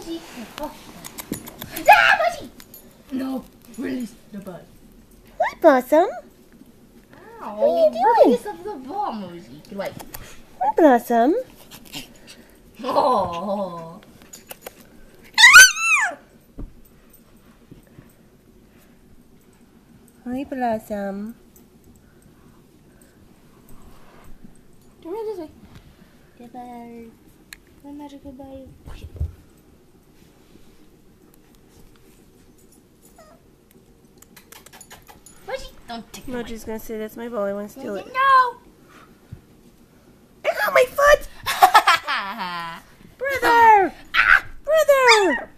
Moshi. Oh. Ah, Moshi! No, release the ball. Hi, Blossom. Ow, What are you doing? release of the ball, Moshi. Like. Hi, Blossom. Oh. Hi, Blossom. Turn around this way. Goodbye. My magical ball. Moshi, don't take my. Moji's gonna say that's my ball. I want to steal it. No. Ow, my foot! Brother! Brother!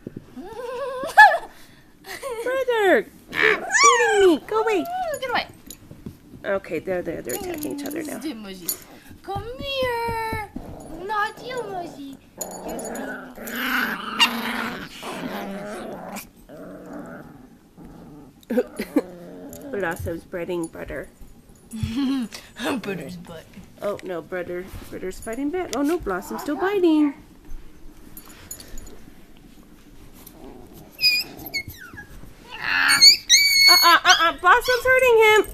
Brother! Eating me! Go away! Get away. Okay, they're attacking each other now. Moshi. Come here. Not you, Moshi. Blossom's breading butter. Butter's butt. Oh no, Brother's fighting back. Oh no, Blossom's still biting. Blossom's hurting him.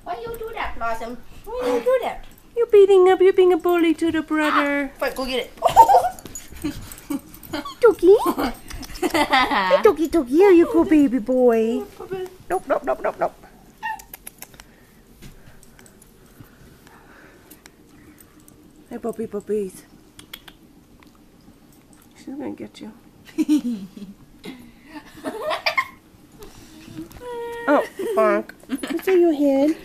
Why you do that, Blossom? Why you do that? You're being a bully to the brother. Fine, go get it. Toki. Hey, Toki, here you go, baby boy. Nope. Hey, puppies. She's gonna get you. Oh, bonk. What's in your head?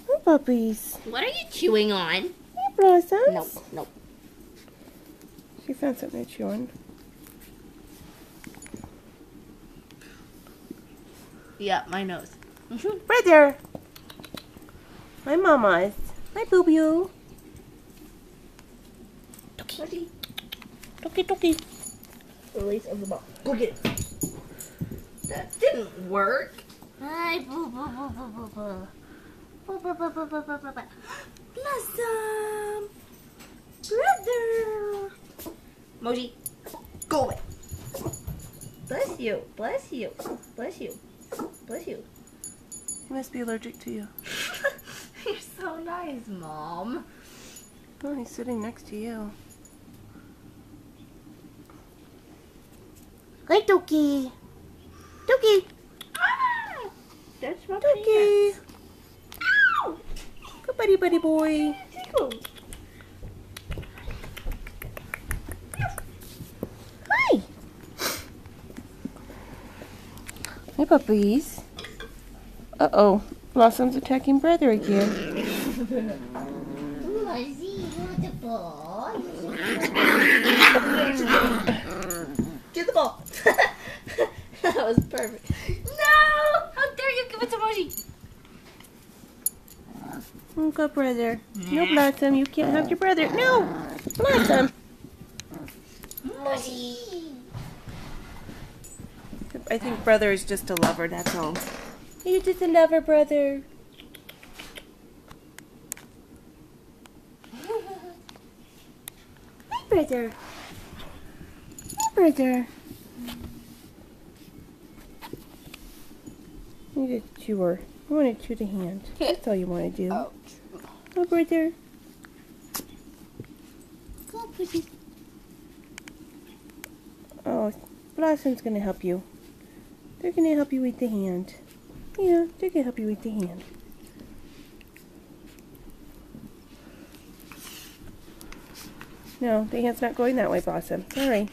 Hi, puppies. What are you chewing on? Hey, Blossoms. Nope. She found something to chew on. Yeah, my nose. Brother. Hi, mamas. Hi, boo-boo. Moshi. Toki. Release of the ball. Go get it. That didn't work. Hi, boo. Blossom. Brother. Moji, go away. Bless you. He must be allergic to you. You're so nice, Mom. Oh, he's sitting next to you. Hi, Toki. Ah! That's my Toki. pants. Ow! Good buddy boy. Hi. Hi, puppies. Uh-oh. Blossom's attacking Brother again. Ooh, I see you, the ball. Get the ball. That was perfect. No! How dare you give it to Moji? Oh, good brother. No, Blossom, you can't have your brother. No! Blossom! Moji. I think Brother is just a lover, that's all. You're just a lover, brother. Hi, brother. You just chew her. You want to chew the hand. That's all you want to do. Ouch. Oh, brother. Go, Pussy. Oh, Blossom's going to help you. They're going to help you with the hand. Yeah, they're going to help you with the hand. No, the hand's not going that way, Blossom. Sorry.